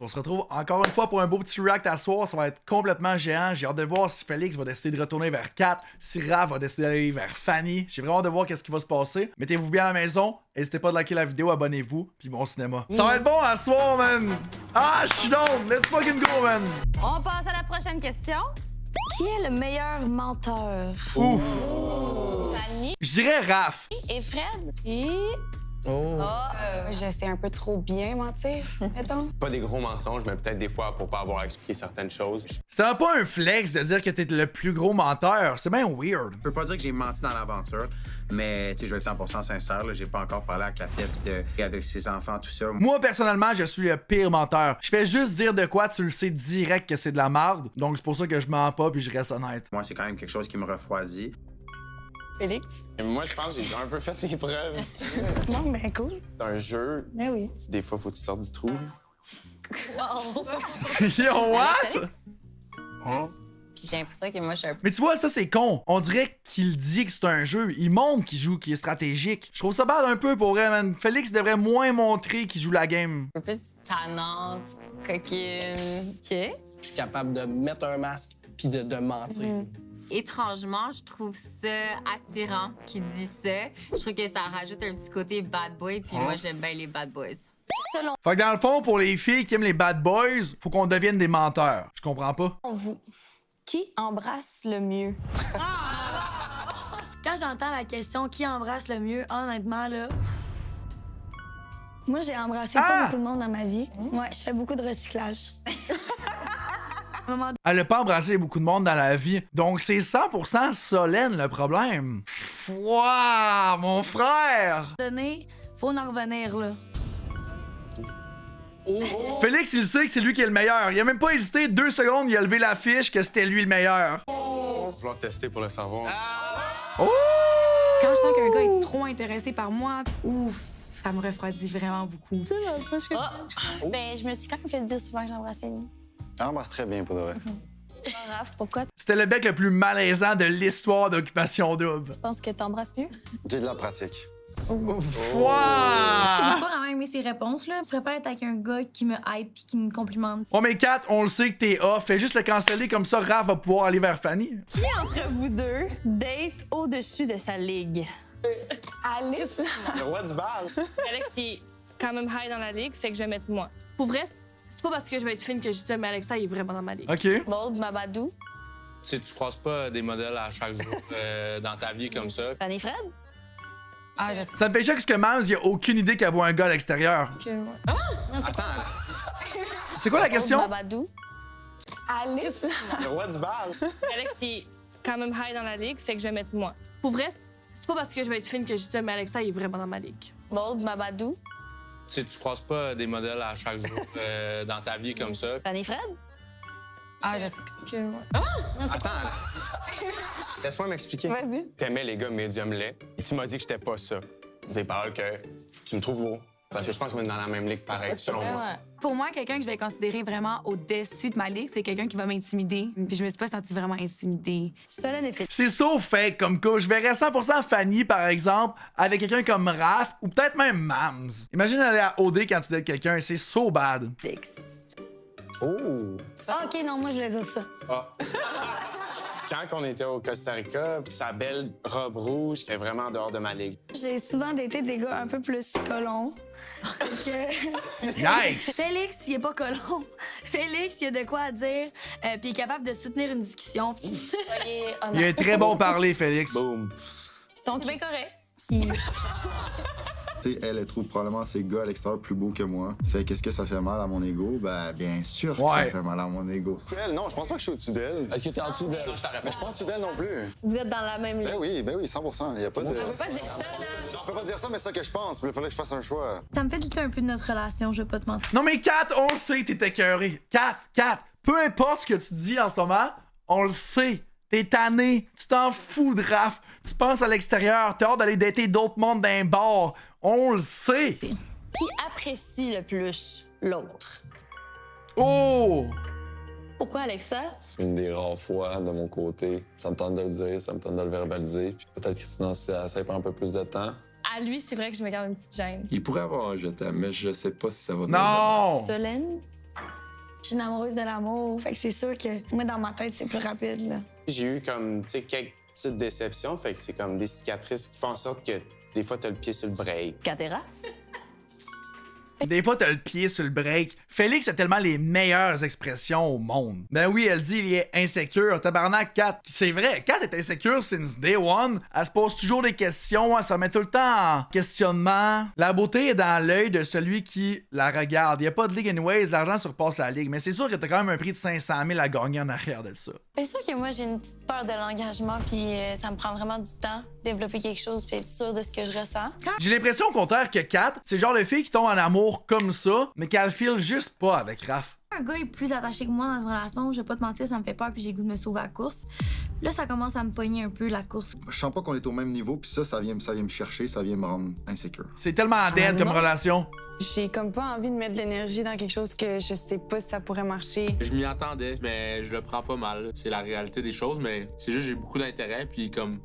On se retrouve encore une fois pour un beau petit react à soir. Ça va être complètement géant. J'ai hâte de voir si Félix va décider de retourner vers Kat, si Raph va décider d'aller vers Fanny. J'ai vraiment hâte de voir qu'est-ce qui va se passer. Mettez-vous bien à la maison. N'hésitez pas à liker la vidéo, abonnez-vous. Puis bon cinéma. Ça va être bon à soir, man. Ah, je suis down. Let's fucking go, man. On passe à la prochaine question. Qui est le meilleur menteur? Ouf. Fanny Je dirais Raph. et Fred? Et... Je sais un peu trop bien mentir, mettons. Pas des gros mensonges, mais peut-être des fois pour pas avoir expliqué certaines choses. C'était pas un flex de dire que t'es le plus gros menteur. C'est bien weird. Je peux pas dire que j'ai menti dans l'aventure, mais je vais être 100% sincère. J'ai pas encore parlé à Clapette avec ses enfants, tout ça. Moi, personnellement, je suis le pire menteur. Je fais juste dire de quoi, tu le sais direct que c'est de la merde. Donc c'est pour ça que je mens pas puis je reste honnête. Moi, c'est quand même quelque chose qui me refroidit. Félix? Moi, je pense que j'ai un peu fait mes preuves. Non, ben cool. C'est un jeu. Ben oui. Des fois, faut que tu sortes du trou. Yo, what? Alex? Puis j'ai l'impression que moi, je suis un peu... Mais tu vois, ça c'est con. On dirait qu'il dit que c'est un jeu. Il montre qu'il joue, qu'il est stratégique. Je trouve ça bad un peu pour vrai, man. Félix devrait moins montrer qu'il joue la game. plus tannante, coquine. OK. Je suis capable de mettre un masque puis de mentir. Étrangement, je trouve ça attirant qu'il dit ça. Je trouve que ça rajoute un petit côté bad boy, puis moi, j'aime bien les bad boys. Selon Fait que dans le fond, pour les filles qui aiment les bad boys, faut qu'on devienne des menteurs. Je comprends pas. vous, qui embrasse le mieux? Quand j'entends la question qui embrasse le mieux, honnêtement, là. Moi, j'ai embrassé pas beaucoup de monde dans ma vie. Ouais, je fais beaucoup de recyclage. À un moment Elle a pas embrassé beaucoup de monde dans la vie. Donc c'est 100% Solène le problème. Wouah, mon frère! donné, faut en revenir, là. Félix, il sait que c'est lui qui est le meilleur. Il a même pas hésité 2 secondes, il a levé la fiche que c'était lui le meilleur. Vouloir tester pour le savoir. Oh! Quand je sens qu'un gars est trop intéressé par moi, ouf, ça me refroidit vraiment beaucoup. Ben, je me suis quand même fait dire souvent que j'embrassais lui. Ah, moi, c'est très bien pour de vrai. Raph, pourquoi C'était le bec le plus malaisant de l'histoire d'Occupation Double. tu penses que t'embrasses mieux? J'ai de la pratique. J'ai Wouah! pas vraiment aimé ses réponses, là. Je préfère être avec un gars qui me hype pis qui me complimente. Oh mais Kat, on le sait que t'es off. Fais juste le canceller comme ça, Raph va pouvoir aller vers Fanny. Qui entre vous deux date au-dessus de sa ligue? Alice? Le roi du bal. Alex, il est quand même high dans la ligue, fait que je vais mettre moi. Pour vrai, c'est pas parce que je vais être fine que je dis ça, mais Alexa, il est vraiment dans ma ligue. OK. Maud, Mabadou? Tu sais, tu croises pas des modèles à chaque jour dans ta vie comme ça. Fanny Fred? Ah, je sais. Ça me fait chier que Mams, il a aucune idée qu'elle voit un gars à l'extérieur. Attends, C'est quoi la question? Maud, Mabadou? Alice? le roi du bal. Alex, il est quand même high dans la ligue, fait que je vais mettre moi. Pour vrai, c'est pas parce que je vais être fine que je dis ça, mais Alexa, il est vraiment dans ma ligue. Maud, Mabadou? Tu sais, tu croises pas des modèles à chaque jour dans ta vie comme ça. Fanny Fred? Ah, je sais. Attends, laisse-moi m'expliquer. Vas-y. T'aimais les gars médium lait. Et tu m'as dit que j'étais pas ça. Des paroles que tu me trouves beau. Parce que je pense qu'on est dans la même ligue pareil, selon moi. Pour moi, quelqu'un que je vais considérer vraiment au-dessus de ma ligue, c'est quelqu'un qui va m'intimider. Puis je me suis pas sentie vraiment intimidée. Solène et Félix. C'est so fake comme cas. Je verrais 100% Fanny, par exemple, avec quelqu'un comme Raph ou peut-être même Mams. Imagine aller à OD quand tu dates quelqu'un, c'est so bad. Oh! Ah, OK, non, moi, je voulais dire ça. Quand on était au Costa Rica, sa belle robe rouge était vraiment en dehors de ma ligue. J'ai souvent daté des gars un peu plus colons. Yikes! Félix, il est pas colon. Félix, il a de quoi à dire, puis il est capable de soutenir une discussion. Soyez Il a un très bon parler, Félix. Boom. Donc, C'est bien correct. Tu sais, elle trouve probablement ses gars à l'extérieur plus beaux que moi. Fait qu'est-ce que ça fait mal à mon ego? Ben, bien sûr que ça fait mal à mon ego. Elle, non, je pense pas que je suis au-dessus d'elle. Est-ce que t'es en dessous d'elle? Je t'arrête. Mais je pense au-dessus d'elle non plus. Vous êtes dans la même ligue. Ben oui, 100%. Il y a pas de... On peut pas dire ça, là. On peut pas dire ça, mais c'est ça que je pense. Mais il fallait que je fasse un choix. Ça me fait douter un peu de notre relation, je vais pas te mentir. Non mais Kat, on le sait, t'es écœuré. Kat, peu importe ce que tu dis en ce moment, on le sait. T'es tanné, tu t'en fous de Raph, tu penses à l'extérieur, t'as hâte d'aller dater d'autres mondes d'un bar. On le sait. Qui apprécie le plus l'autre? Oh! Pourquoi, Alexa? Une des rares fois de mon côté, ça me tente de le dire, ça me tente de le verbaliser. Puis peut-être que sinon, ça prend un peu plus de temps. À lui, c'est vrai que je me garde une petite gêne. Il pourrait avoir un je t'aime, mais je sais pas si ça va. Non! Solène? Je suis une amoureuse de l'amour, fait que c'est sûr que moi, dans ma tête, c'est plus rapide, là. J'ai eu comme, tu sais, quelques petites déceptions, fait que c'est comme des cicatrices qui font en sorte que des fois, t'as le pied sur le break. Cathéra? Des fois, t'as le pied sur le break. Félix a tellement les meilleures expressions au monde. Ben oui, elle dit il est insécure. Tabarnak, Kat. C'est vrai, Kat est insécure since day one. Elle se pose toujours des questions, elle se remet tout le temps en questionnement. La beauté est dans l'œil de celui qui la regarde. Il y a pas de ligue anyways, l'argent surpasse la ligue. Mais c'est sûr que t'as quand même un prix de 500 000 à gagner en arrière de ça. C'est sûr que moi, j'ai une petite peur de l'engagement, puis ça me prend vraiment du temps de développer quelque chose, puis être sûre de ce que je ressens. J'ai l'impression au contraire que Kat, c'est le genre de fille qui tombe en amour comme ça, mais qu'elle file juste pas avec Raph. Un gars est plus attaché que moi dans une relation, je vais pas te mentir, ça me fait peur puis j'ai le goût de me sauver à la course. Là, ça commence à me pogner un peu la course. Je sens pas qu'on est au même niveau, puis ça vient me chercher, ça vient me rendre insécure. C'est tellement dead comme relation. J'ai comme pas envie de mettre de l'énergie dans quelque chose que je sais pas si ça pourrait marcher. Je m'y attendais, mais je le prends pas mal. C'est la réalité des choses, mais c'est juste j'ai beaucoup d'intérêt, puis comme...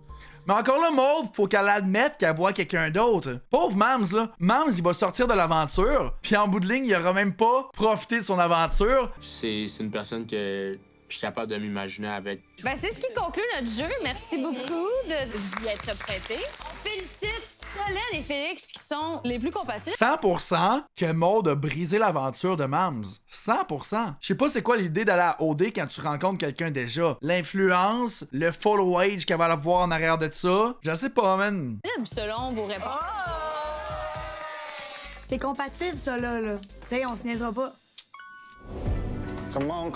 Mais encore là, Maude, faut qu'elle admette qu'elle voit quelqu'un d'autre. Pauvre Mams, là. Mams, il va sortir de l'aventure, puis en bout de ligne, il aura même pas profité de son aventure. C'est une personne que je suis capable de m'imaginer avec. Ben, c'est ce qui conclut notre jeu. Merci beaucoup d'y être prêté. On félicite Solène et Félix qui sont les plus compatibles. 100% que Maude a brisé l'aventure de Mams. 100%. Je sais pas c'est quoi l'idée d'aller à OD quand tu rencontres quelqu'un déjà. L'influence, le follow-age qu'elle va avoir en arrière de ça. Je sais pas, man. Selon vos réponses. C'est compatible, ça, là. Tu sais, on se niaisera pas. Comment?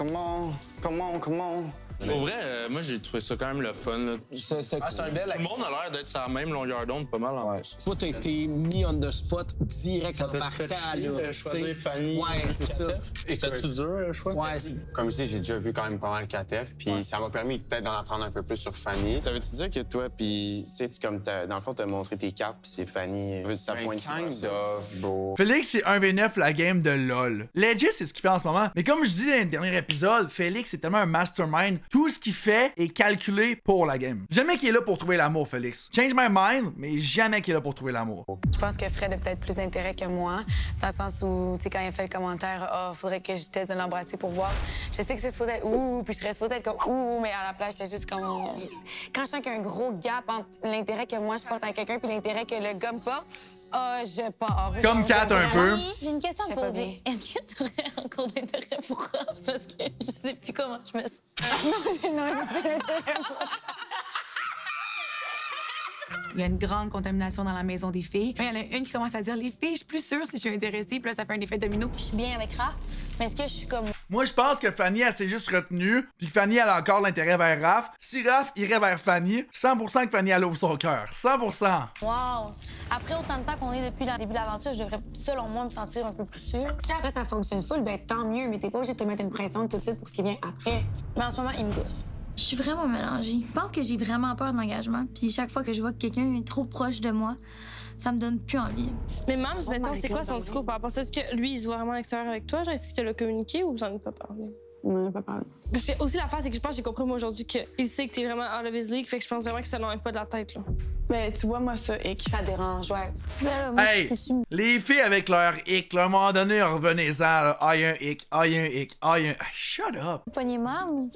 Pour vrai, moi, j'ai trouvé ça quand même le fun. Là. C'est un bel Tout le monde a l'air d'être sur la même longueur d'onde, pas mal en plus. Toi, t'as été mis on the spot direct en partant, là. Choisir Fanny. Ouais, c'est ça. Et c'était-tu dur, le choix? Ouais. Comme je dis, j'ai déjà vu quand même pas mal KTF, puis ça m'a permis peut-être d'en apprendre un peu plus sur Fanny. Ça veut-tu dire que toi, puis tu sais, comme dans le fond, t'as montré tes cartes, puis c'est Fanny. Ça pointe bro. Félix, c'est 1v9 la game de LOL. Legit, c'est ce qu'il fait en ce moment. Mais comme je dis dans le dernier épisode, Félix est tellement un mastermind. Tout ce qu'il fait est calculé pour la game. Jamais qu'il est là pour trouver l'amour, Félix. Change my mind, mais jamais qu'il est là pour trouver l'amour. Je pense que Fred a peut-être plus d'intérêt que moi, dans le sens où, tu sais, quand il a fait le commentaire, faudrait que je teste de l'embrasser pour voir. Je sais que c'est supposé être ouh, puis je serais supposée être comme ouh, mais à la place, j'étais juste comme. Quand je sens qu'il y a un gros gap entre l'intérêt que moi je porte à quelqu'un puis l'intérêt que le gars me porte, je pars. Comme Kat un peu. J'ai une question à te poser. Est-ce que tu aurais encore d'intérêt pour Raph? Parce que je sais plus comment je me sens. non, j'ai pas d'intérêt. Il y a une grande contamination dans la maison des filles. Là, il y en a une qui commence à dire les filles, je suis plus sûre si je suis intéressée. Puis là, ça fait un effet domino. Je suis bien avec Raph, mais est-ce que je suis comme. Moi, je pense que Fanny, elle s'est juste retenue, puis que Fanny, elle a encore l'intérêt vers Raph. Si Raph irait vers Fanny, 100% que Fanny, elle ouvre son cœur. 100%. Wow! Après autant de temps qu'on est depuis le début de l'aventure, je devrais, selon moi, me sentir un peu plus sûre. Si après ça fonctionne full, ben tant mieux, mais t'es pas obligé de te mettre une pression tout de suite pour ce qui vient après. Mais en ce moment, il me gosse. Je suis vraiment mélangée. Je pense que j'ai vraiment peur de l'engagement. Puis chaque fois que je vois que quelqu'un est trop proche de moi, ça me donne plus envie. Mais Mams, mettons, c'est quoi son discours par rapport à ça? Est-ce que lui, il se voit vraiment à l'extérieur avec toi? Genre, est-ce qu'il te l'a communiqué ou vous en avez pas parlé? On n'en a pas parlé. Parce que aussi, l'affaire, c'est que je pense que j'ai compris, moi, aujourd'hui, qu'il sait que t'es vraiment out of his league. Fait que je pense vraiment que ça n'enlève pas de la tête, là. Ben, tu vois, moi, ça, ça dérange, ouais. Là, moi, Hey, les filles avec leur hic, là, à un moment donné, revenez-en, là. Ah, il y a un hic, ah, il y a un hic, ah, il y a un... Ah, shut up! Pogné Mams.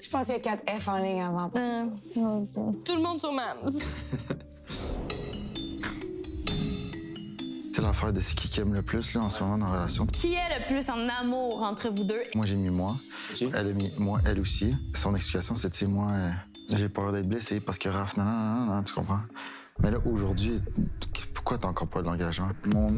Je pense qu'il y a 4 F en ligne avant. Tout le monde sur Mams. C'est l'affaire de c'est qui aime le plus, là, en ce moment, dans la relation. Qui est le plus en amour entre vous deux? Moi, j'ai mis moi. Elle a mis moi, elle aussi. Son explication, c'est, tu sais, moi, j'ai peur d'être blessé parce que Raph, non, tu comprends? Mais là, aujourd'hui, pourquoi t'as encore pas d'engagement? Mon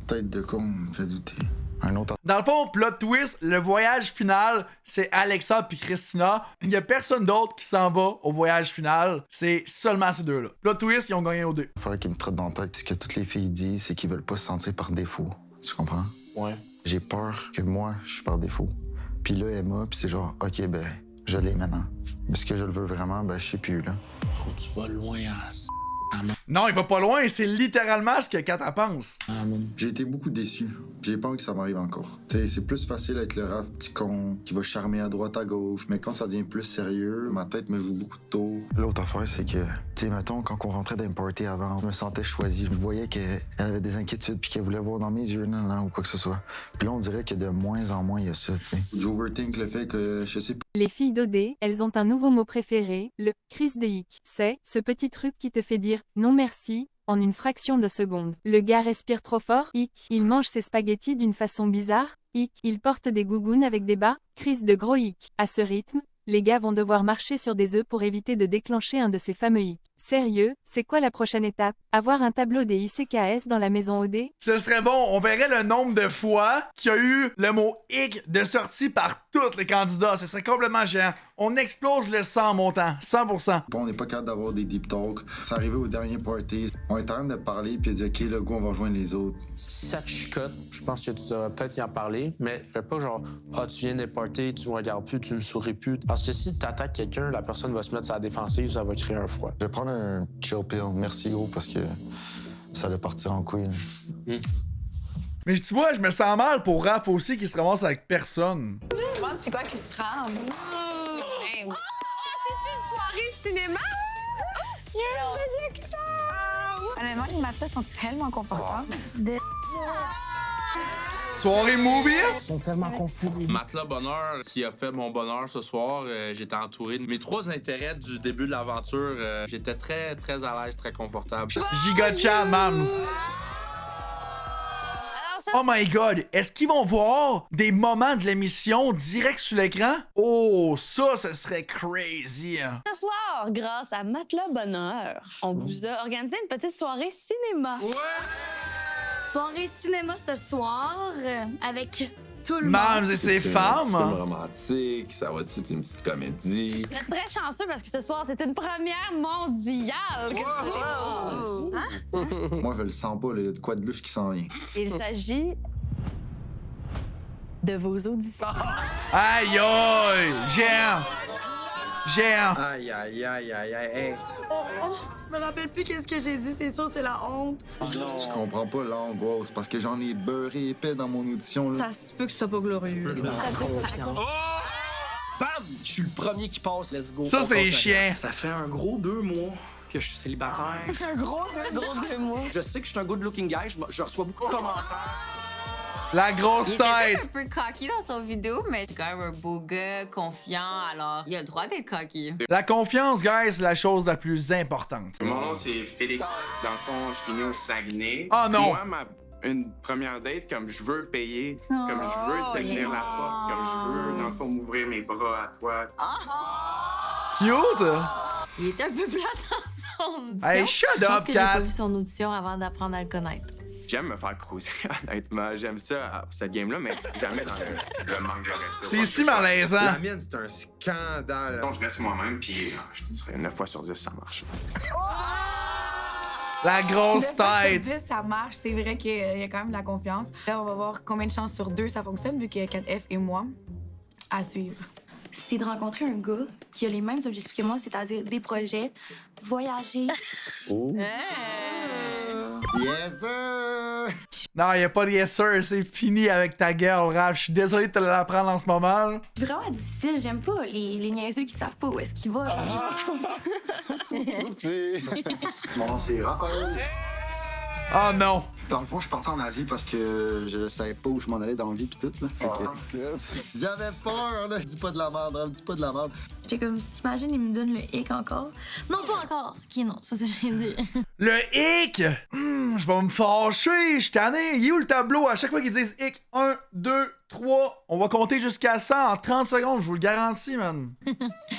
tête de con me fait douter. Un autre... Dans le fond, plot twist, le voyage final, c'est Alexa puis Christina. Il y a personne d'autre qui s'en va au voyage final. C'est seulement ces deux-là. Plot twist, ils ont gagné aux deux. Il faudrait qu'ils me trottent dans la tête. Ce que toutes les filles disent, c'est qu'ils veulent pas se sentir par défaut. Tu comprends? Ouais. J'ai peur que moi, je suis par défaut. Puis là, Emma, puis c'est genre, OK, ben, je l'ai maintenant. Mais ce que je le veux vraiment, ben, je sais plus, là. Oh, tu vas loin à Non, il va pas loin, c'est littéralement ce que Kat pense. J'ai été beaucoup déçu. J'ai pas envie que ça m'arrive encore. T'sais, c'est plus facile avec le Raph petit con qui va charmer à droite à gauche, mais quand ça devient plus sérieux, ma tête me joue beaucoup de tours. L'autre affaire, c'est que, tu sais, mettons, quand on rentrait d'un party avant, je me sentais choisi. Je voyais qu'elle avait des inquiétudes puis qu'elle voulait voir dans mes yeux, non, ou quoi que ce soit. Puis là, on dirait que de moins en moins, il y a ça, tu sais. J'overthink le fait que, je sais pas. Les filles d'OD, elles ont un nouveau mot préféré, le « crise de hic ». C'est ce petit truc qui te fait dire « non merci » en une fraction de seconde. Le gars respire trop fort, hic. Il mange ses spaghettis d'une façon bizarre, hic. Il porte des gougounes avec des bas, crise de gros hic. À ce rythme, les gars vont devoir marcher sur des œufs pour éviter de déclencher un de ces fameux hic. Sérieux, c'est quoi la prochaine étape? Avoir un tableau des ICKS dans la maison OD? Ce serait bon, on verrait le nombre de fois qu'il y a eu le mot hic de sortie par tous les candidats. Ce serait complètement géant. On explose le sang en montant, 100%. Bon, on n'est pas capable d'avoir des deep talks. C'est arrivé au dernier party. On est en train de parler puis de dire, OK, le go, on va rejoindre les autres. Ça te chicote, je pense que tu devrais peut-être y en parler, mais fais pas genre, ah, tu viens de party, tu me regardes plus, tu me souris plus. Parce que si t'attaques quelqu'un, la personne va se mettre sur la défensive, ça va créer un froid. Je vais prendre un chill pill. Merci, gros, parce que ça allait partir en couille. Mais tu vois, je me sens mal pour Raph aussi qui se ramasse avec personne. Je me demande c'est quoi qui se trame. C'est une soirée cinéma? Il y a un projecteur! Honnêtement, les matelas sont tellement confortables. Soirée movie? Ils sont tellement confus. Matelas Bonheur, qui a fait mon bonheur ce soir, j'étais entouré de mes 3 intérêts du début de l'aventure. J'étais très, très à l'aise, très confortable. Giga-chat, mams. Oh my god, est-ce qu'ils vont voir des moments de l'émission direct sur l'écran? Oh, ça, ce serait crazy. Ce soir, grâce à Matelas Bonheur, on vous a organisé une petite soirée cinéma. Ouais! Soirée cinéma ce soir avec tout le monde. Mams et ses femmes. C'est un film romantique, ça va être une petite comédie. Vous êtes très chanceux parce que ce soir, c'est une première mondiale que vous allez voir. Hein? Moi, je le sens pas, il y a de quoi de louche qui s'en vient. Il s'agit de vos auditions. Aïe aïe! Géant! Géant! Aïe, aïe, aïe, aïe, aïe, hey. Je me rappelle plus qu'est-ce que j'ai dit, c'est sûr, c'est la honte. Je comprends pas l'angoisse, parce que j'en ai beurré épais dans mon audition, là. Ça se peut que ce soit pas glorieux. Confiance. Bam! Je suis le premier qui passe, let's go. Ça, c'est chiant. Ça fait un gros 2 mois que je suis célibataire. C'est un gros 2 mois. Je sais que je suis un good looking guy, je reçois beaucoup de commentaires. La grosse Il était tête! un peu cocky dans son vidéo, mais c'est quand même un beau gars, confiant, alors il a le droit d'être cocky. La confiance, guys, c'est la chose la plus importante. Mon nom, c'est Félix. Dans le fond, je suis né au Saguenay. Oh non! Moi, une première date, comme je veux payer, comme je veux te tenir la porte, comme je veux, dans le fond, m'ouvrir mes bras à toi. Cute! Il était un peu plat dans son audition. Hey, shut Je pense up, que j'ai pas Kat! vu son audition avant d'apprendre à le connaître. J'aime me faire croiser, honnêtement. J'aime ça, cette game-là, mais jamais dans le manque de respect. C'est si malaisant! La mienne, c'est un scandale. Donc, je reste moi-même, puis je te dirais 9 fois sur 10, ça marche. La grosse tête! 10, ça marche, c'est vrai qu'il y a quand même de la confiance. Là, on va voir combien de chances sur 2 ça fonctionne, vu qu'il y a 4F et moi à suivre. C'est de rencontrer un gars qui a les mêmes objectifs que moi, c'est-à-dire des projets, voyager. Yes, sir! Non, y a pas de yes sir, c'est fini avec ta gueule, Raph. Je suis désolé de te l'apprendre en ce moment. Là. C'est vraiment difficile, j'aime pas les niaiseux qui savent pas où est-ce qu'il va. Mon nom, c'est Raphaël. Oh non! Dans le fond, je suis parti en Asie parce que je savais pas où je m'en allais dans la vie pis tout, là. J'avais peur, là. Dis pas de la merde, hein. Dis pas de la merde. J'étais comme, s'imagine, il me donne le hic encore. Non, pas encore. Ok, non, ça, c'est ce que je viens de dire. Le hic! Je vais me fâcher, je suis tanné. Il est où le tableau? À chaque fois qu'ils disent hic, 1, 2, 3, on va compter jusqu'à 100 en 30 secondes, je vous le garantis, man.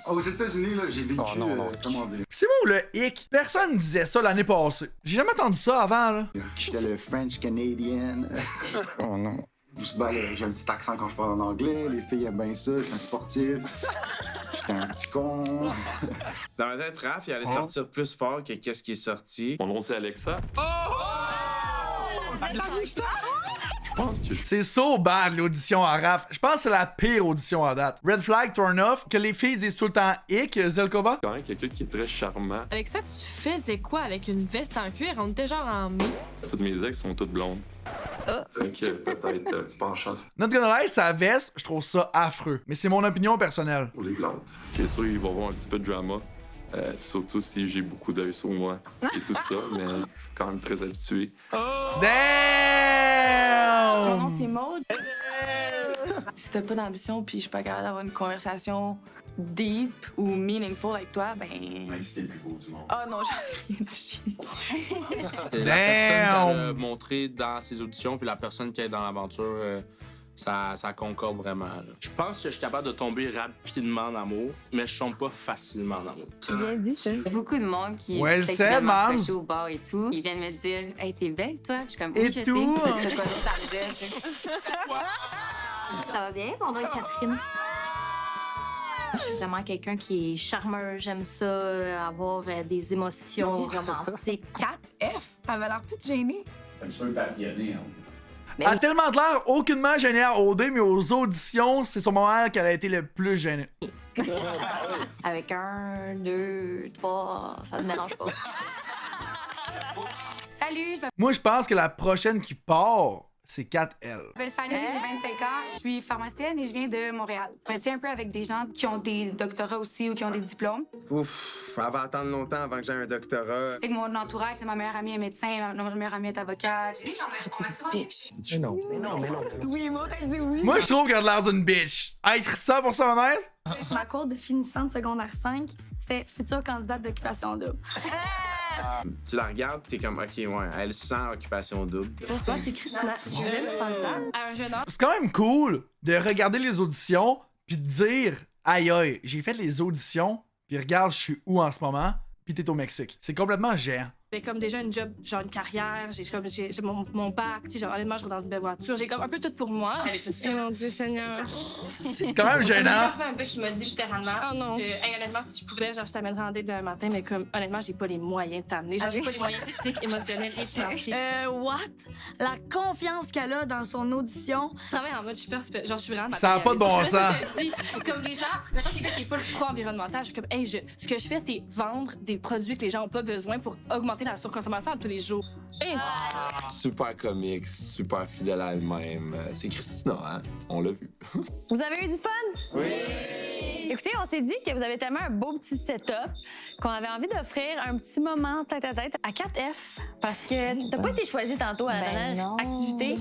Aux États-Unis, là, j'ai vécu, comment dire? C'est bon, le hic? Personne ne disait ça l'année passée. J'ai jamais entendu ça avant, là. J'étais le French Canadian. Oh non. Ben, j'ai un petit accent quand je parle en anglais, les filles aiment bien ça, je suis un sportif. J'étais un petit con. Dans ma tête, Raph, il allait sortir plus fort que qu'est-ce qui est sorti. Mon nom, c'est Alexa. pense que C'est so bad l'audition à Raph. Je pense que c'est la pire audition à date. Red flag, turn off, que les filles disent tout le temps hic, Zelkova. quand même quelqu'un qui est très charmant. Alexa, tu faisais quoi avec une veste en cuir? On était genre en mai. Toutes mes ex sont toutes blondes. Fait que peut-être tu penches Not gonna lie, sa veste, je trouve ça affreux. Mais c'est mon opinion personnelle. pour les blondes. C'est sûr, il va y avoir un petit peu de drama. Surtout si j'ai beaucoup d'œil sur moi et tout ça, mais je suis quand même très habitué. Damn! Mon nom, c'est Maud. Si t'as pas d'ambition puis je suis pas capable d'avoir une conversation deep ou meaningful avec toi, ben... Même si t'es le plus beau du monde. Oh non, j'en ai rien à chier. La personne qu'elle a montrée dans ses auditions puis la personne qui est dans l'aventure, ça concorde vraiment. Là. Je pense que je suis capable de tomber rapidement en amour, mais je tombe pas facilement en amour. Tu bien dit ça. Il y a beaucoup de monde qui Well peut-être said, vraiment ma'am. accroché au bar et tout. Ils viennent me dire « Hey, t'es belle, toi? » Je suis comme « Et Oui, je tout? sais. » C'est quoi d'autre à me dire? Ça va bien, mon nom est Catherine. Je suis vraiment quelqu'un qui est charmeur. J'aime ça, avoir des émotions romantiques. 4F, elle avait l'air toute gênée. Comme ça, un papillonné, hein. Elle a tellement de l'air aucunement gênée à OD, mais aux auditions, c'est son moment qu'elle a été le plus gênée. Avec 1, 2, 3, ça me dérange pas. Salut, je Moi, je pense que la prochaine qui part, c'est 4L. m'appelle Fanny, j'ai 25 ans, je suis pharmacienne et je viens de Montréal. Je me tiens un peu avec des gens qui ont des doctorats aussi ou qui ont des diplômes. Ouf, elle va attendre longtemps avant que j'aie un doctorat. Avec mon entourage, c'est ma meilleure amie est médecin, ma meilleure amie est avocate. Bitch. Mais non. Oui, moi, t'as dit oui. Moi, je trouve qu'elle a l'air d'une bitch. Être 100% honnête? Ma cour de finissant de secondaire 5, c'était future candidate d'occupation double. Tu la regardes, t'es comme, OK, ouais, elle sent occupation double. Ça, c'est Christina. Je viens de faire ça. À un jeune homme. C'est quand même cool de regarder les auditions puis de dire aïe aïe, j'ai fait les auditions puis regarde, je suis où en ce moment puis t'es au Mexique. C'est complètement géant. J'ai comme déjà une job, genre une carrière, j'ai mon bac, tu sais, genre honnêtement, je roule dans une belle voiture, j'ai comme un peu tout pour moi. Oh mon Dieu Seigneur. C'est quand même gênant. J'ai un gars qui m'a dit littéralement, oh non, hey, honnêtement, si je pouvais, genre, je t'amènerais en date d'un matin, mais comme, honnêtement, j'ai pas les moyens de t'amener. Genre, j'ai pas les moyens physiques, émotionnels et financiers. What? La confiance qu'elle a dans son audition. Je travaille en mode super, genre, je suis vraiment. Ça a pas de bon matérialiste. sens. Je te dis, comme les gens, maintenant, quelqu'un qui est full pro-environnemental, je suis comme, hey, ce que je fais, c'est vendre des produits que les gens ont pas besoin pour augmenter la surconsommation à tous les jours. Hey, Super comique, super fidèle à elle-même. C'est Christina, hein? On l'a vu. Vous avez eu du fun? Oui! Écoutez, on s'est dit que vous avez tellement un beau petit setup qu'on avait envie d'offrir un petit moment tête-à-tête à 4F parce que t'as pas été choisi tantôt à la dernière activité.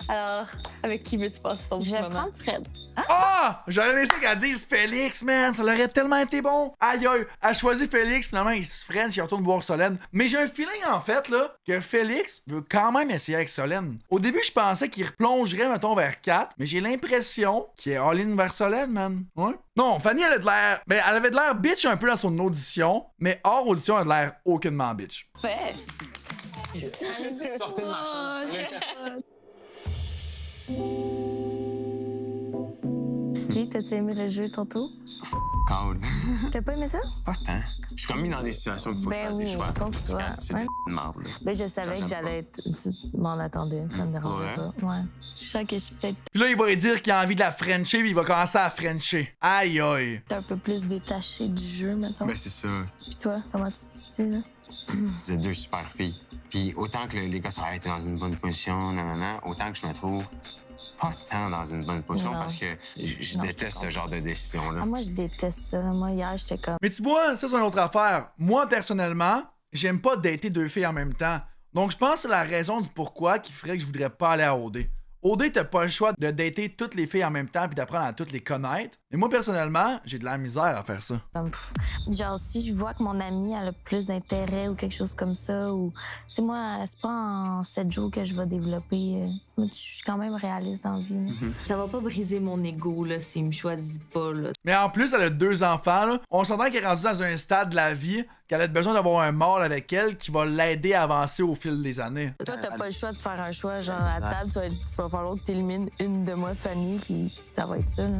Alors, avec qui veux-tu passer ton petit moment? Je vais prendre Fred. Ah! J'aurais aimé ça qu'elle dise Félix, man! Ça aurait tellement été bon! Aïe aïe! Elle choisit Félix, finalement, il se freine, il retourne voir Solène. Mais j'ai un feeling, en fait, là, que Félix veut quand même essayer avec Solène. Au début, je pensais qu'il replongerait, mettons, vers 4, mais j'ai l'impression qu'il est all-in vers Solène, man. Ouais? Non, Fanny, elle a de l'air. Ben, elle avait de l'air bitch un peu dans son audition, mais hors audition, elle a de l'air aucunement bitch. Fait. Sortez de ma chambre. Puis, t'as-tu aimé le jeu tantôt? Cold. T'as pas aimé ça? Pas tant. Je suis comme mis dans des situations qu'il faut que je fasse des choix. C'est de marde, là. Ben, je savais que j'allais être. Tu m'en attendais, ça me dérangeait pas. Ouais. Je sens que je suis peut-être Puis là, il va lui dire qu'il a envie de la frencher, puis il va commencer à frencher. Aïe aïe! un peu plus détachée du jeu, mettons. Ben, c'est ça. Puis toi, comment tu te sens, là? Vous êtes deux super filles. Puis autant que les gars sont arrêtés dans une bonne position, nanana, autant que je me trouve pas tant dans une bonne position Non. parce que je déteste ce genre de décision-là. Ah, moi, je déteste ça. Là. Moi, hier, j'étais comme. Mais tu vois, ça, c'est une autre affaire. Moi, personnellement, j'aime pas dater deux filles en même temps. Donc, je pense que c'est la raison du pourquoi qui ferait que je voudrais pas aller à OD. OD, t'as pas le choix de dater toutes les filles en même temps puis d'apprendre à toutes les connaître. Mais moi, personnellement, j'ai de la misère à faire ça. Comme, genre, si je vois que mon amie elle a plus d'intérêt ou quelque chose comme ça, ou. Tu sais, moi, c'est pas en 7 jours que je vais développer. Moi, je suis quand même réaliste dans la vie. Là. Ça va pas briser mon ego, là, s'il me choisit pas, là. Mais en plus, elle a 2 enfants, là. On s'entend qu'elle est rendue dans un stade de la vie qu'elle a besoin d'avoir un mâle avec elle qui va l'aider à avancer au fil des années. Toi, t'as pas le choix de faire un choix. Genre, à table, tu vas falloir que t'élimines une de moi, Fanny, puis ça va être ça, là.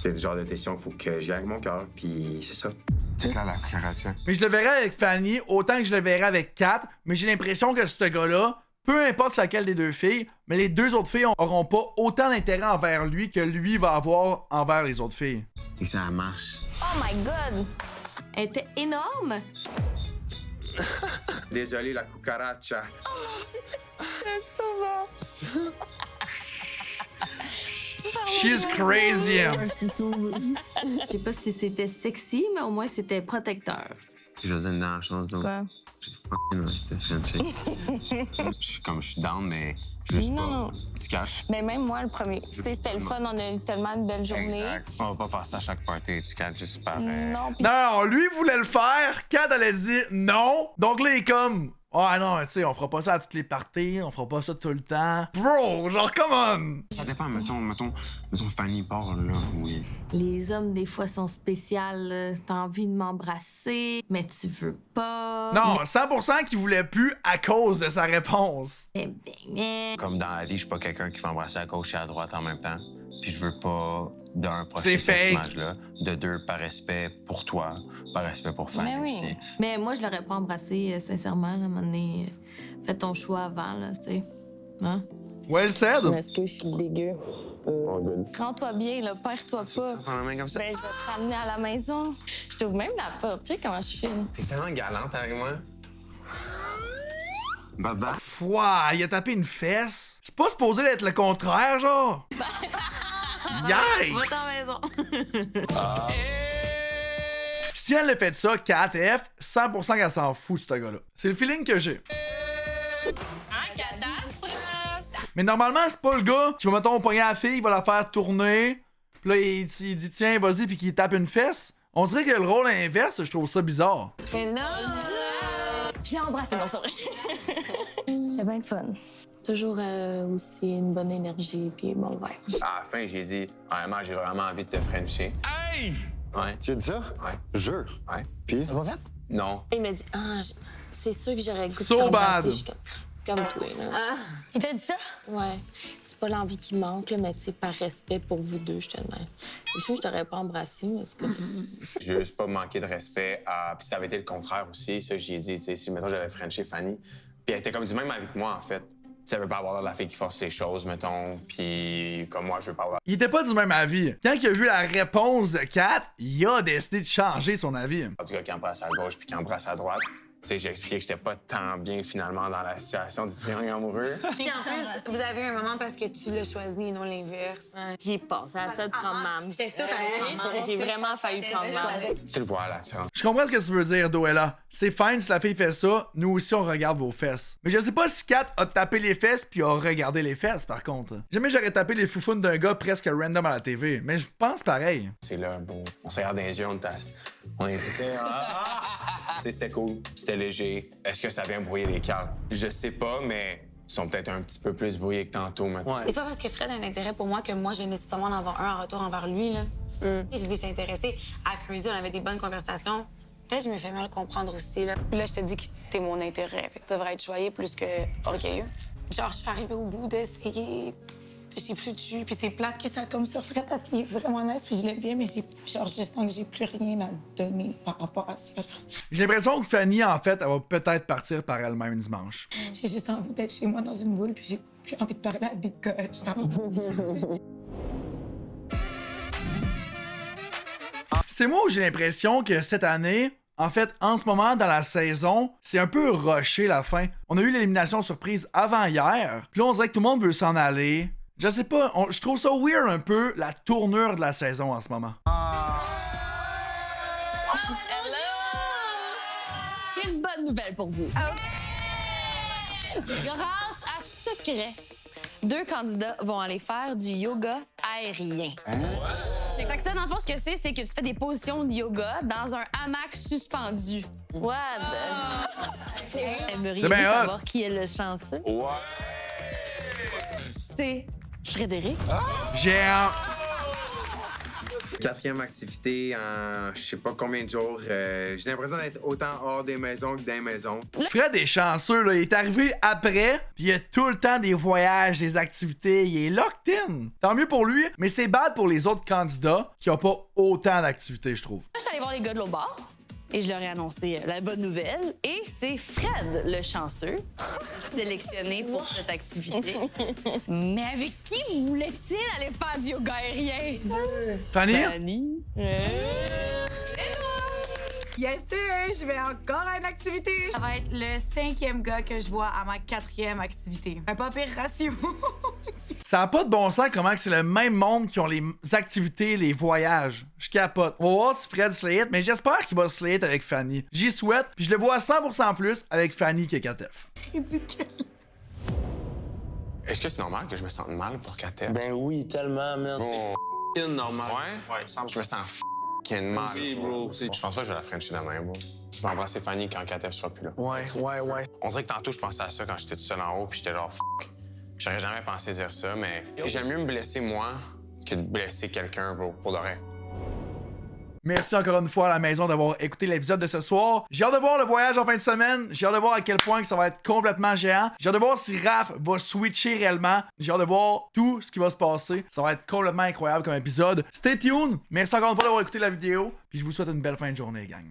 C'est le genre de décision qu'il faut que j'y aille avec mon cœur, puis c'est ça. C'est clair la déclaration. Mais je le verrai avec Fanny autant que je le verrai avec Kat, mais j'ai l'impression que ce gars-là Peu importe c'est laquelle des deux filles, mais les deux autres filles auront pas autant d'intérêt envers lui que lui va avoir envers les autres filles. Et ça marche. Oh my God! Elle était énorme! Désolé, la cucaracha. She's crazy. Je sais pas si c'était sexy, mais au moins c'était protecteur. Je veux dire une dernière chose, donc. Quoi? J'ai fucking ouais, c'était Frenchie. Je suis down, mais juste pas. Non. Tu caches? Mais même moi, le premier. Tu sais, c'était le fun, on a eu tellement une belle journée. Exact. On va pas faire ça à chaque party, tu caches juste par. Non, pis... Non, lui voulait le faire, Kat elle a dit non. Donc là il est comme ah non, tu sais, on fera pas ça à toutes les parties, on fera pas ça tout le temps. Bro, genre come on. Ça dépend, mettons Fanny parle là, oui. Les hommes, des fois, sont spéciales. T'as envie de m'embrasser, mais tu veux pas. Non, 100% qu'il voulait plus à cause de sa réponse. Comme dans la vie, je suis pas quelqu'un qui va embrasser à gauche et à droite en même temps. Puis je veux pas, d'un, projeter cette image-là. De deux, par respect pour toi, par respect pour Fanny aussi. Mais moi, je l'aurais pas embrassé, sincèrement. Là, à un moment donné, fais ton choix avant, là, tu sais. Hein? Well said. Est-ce que je suis dégueu? Rends-toi bien, là, perds-toi pas. Comme ça? Ben, je vais te ramener à la maison. Je t'ouvre même la porte. Tu sais comment je suis. T'es tellement galante avec moi. Baba. Ouah, il a tapé une fesse. C'est pas supposé d'être le contraire, genre. Yikes! Va à la maison. Si elle a fait ça, Kat F, 100% qu'elle s'en fout, ce gars-là. C'est le feeling que j'ai. Un cadastre! Mais normalement, c'est pas le gars qui va, mettons, pogner la fille, il va la faire tourner. Puis là, il dit, tiens, vas-y, puis qu'il tape une fesse. On dirait que le rôle inverse, je trouve ça bizarre. Mais non! J'ai embrassé mon sourire. C'était bien le fun. Toujours aussi une bonne énergie puis bon vibe. À la fin, j'ai dit, honnêtement, j'ai vraiment envie de te frencher. Hey! Ouais. Tu as dit ça? Ouais. Jure. Ouais. Puis? Ça va fait? Non. Il m'a dit, c'est sûr que j'aurais le goût de So t'embrasser. bad. Je suis comme toi, là. Il t'a dit ça? Ouais. C'est pas l'envie qui manque, là, mais tu sais, par respect pour vous deux, je te demande. Je sais que je t'aurais pas embrassé, mais c'est comme... J'ai juste pas manqué de respect. Puis ça avait été le contraire aussi. Ça, j'ai dit, tu sais, si, mettons, j'avais frenché Fanny, puis elle était comme du même avec moi, en fait. Tu sais, elle veut pas avoir l'air de la fille qui force les choses, mettons, puis comme moi, je veux pas avoir... Il était pas du même avis. Quand il a vu la réponse de Kat, il a décidé de changer son avis. Du gars qui embrasse à gauche puis qui embrasse à droite. Tu sais, j'ai expliqué que j'étais pas tant bien, finalement, dans la situation du triangle amoureux. Puis en plus, vous avez eu un moment parce que tu l'as choisi et non l'inverse. J'ai pensé à ça de prendre Mams. C'est ça, t'allais prendre Mams. J'ai vraiment failli prendre Mams. Tu le vois, là, l'attirance. Je comprends ce que tu veux dire, Doella. C'est fine si la fille fait ça, nous aussi on regarde vos fesses. Mais je sais pas si Kat a tapé les fesses puis a regardé les fesses, par contre. Jamais j'aurais tapé les foufounes d'un gars presque random à la TV, mais je pense pareil. C'est là, bon, on se regarde dans les yeux, on était... Tu sais, c'était cool, c'était léger. Est-ce que ça vient brouiller les cartes? Je sais pas, mais ils sont peut-être un petit peu plus brouillés que tantôt maintenant. Et c'est pas parce que Fred a un intérêt pour moi que moi, je vais nécessairement en avoir un en retour envers lui, là. J'ai dit, j'étais intéressée. À Crazy, on avait des bonnes conversations. Peut-être que je me fais mal comprendre aussi, là. Puis là, je te dis que t'es mon intérêt. Fait que tu devrais être choyé plus que orgueilleux. Genre, je suis arrivée au bout d'essayer. J'ai plus de jus, puis c'est plate que ça tombe sur Fred parce qu'il est vraiment nice, puis je l'aime bien, mais je sens que j'ai plus rien à donner par rapport à ça. J'ai l'impression que Fanny, en fait, elle va peut-être partir par elle-même dimanche. J'ai juste envie d'être chez moi dans une boule, puis j'ai plus envie de parler à des gars, genre. C'est moi où j'ai l'impression que cette année, en fait, en ce moment, dans la saison, c'est un peu rushé la fin. On a eu l'élimination surprise avant hier, puis là, on dirait que tout le monde veut s'en aller. Je sais pas, je trouve ça weird un peu, la tournure de la saison en ce moment. J'ai une bonne nouvelle pour vous. Grâce à Secret, 2 candidats vont aller faire du yoga aérien. C'est fait que ça, dans le fond, ce que c'est que tu fais des positions de yoga dans un hamac suspendu. What? Aimeriez-vous C'est bien hot. savoir qui est le chanceux? C'est Frédéric. Géant. 4e activité en je sais pas combien de jours. J'ai l'impression d'être autant hors des maisons que dans les maisons. Fred est chanceux, là. Il est arrivé après, puis il y a tout le temps des voyages, des activités. Il est locked in. Tant mieux pour lui, mais c'est bad pour les autres candidats qui ont pas autant d'activités, je trouve. Je suis allée voir les gars de l'autre bord. Et je leur ai annoncé la bonne nouvelle. Et c'est Fred, le chanceux, sélectionné pour cette activité. Mais avec qui voulait-il aller faire du yoga aérien? Fanny? Fanny. Yes, sir! Je vais encore à une activité. Ça va être le 5e gars que je vois à ma 4e activité. Un pas pire ratio. Ça a pas de bon sens comment que c'est le même monde qui ont les activités, les voyages. Je capote. On va voir si Fred se lay it, mais j'espère qu'il va se lay it avec Fanny. J'y souhaite, puis je le vois à 100% plus avec Fanny que 4F. Ridicule. Est-ce que c'est normal que je me sente mal pour 4F? Ben oui, tellement, man. Oh. C'est normal. Ouais? Je me sens mal. Oui, bro. Je pense pas que je vais la frencher demain, bro. Je vais embrasser Fanny quand 4F sera plus là. Ouais. On dirait que tantôt, je pensais à ça quand j'étais tout seul en haut, puis j'étais genre, j'aurais jamais pensé dire ça, mais j'aime mieux me blesser moi que de blesser quelqu'un, bro, pour de vrai. Merci encore une fois à la maison d'avoir écouté l'épisode de ce soir. J'ai hâte de voir le voyage en fin de semaine. J'ai hâte de voir à quel point que ça va être complètement géant. J'ai hâte de voir si Raph va switcher réellement. J'ai hâte de voir tout ce qui va se passer. Ça va être complètement incroyable comme épisode. Stay tuned. Merci encore une fois d'avoir écouté la vidéo. Puis je vous souhaite une belle fin de journée, gang.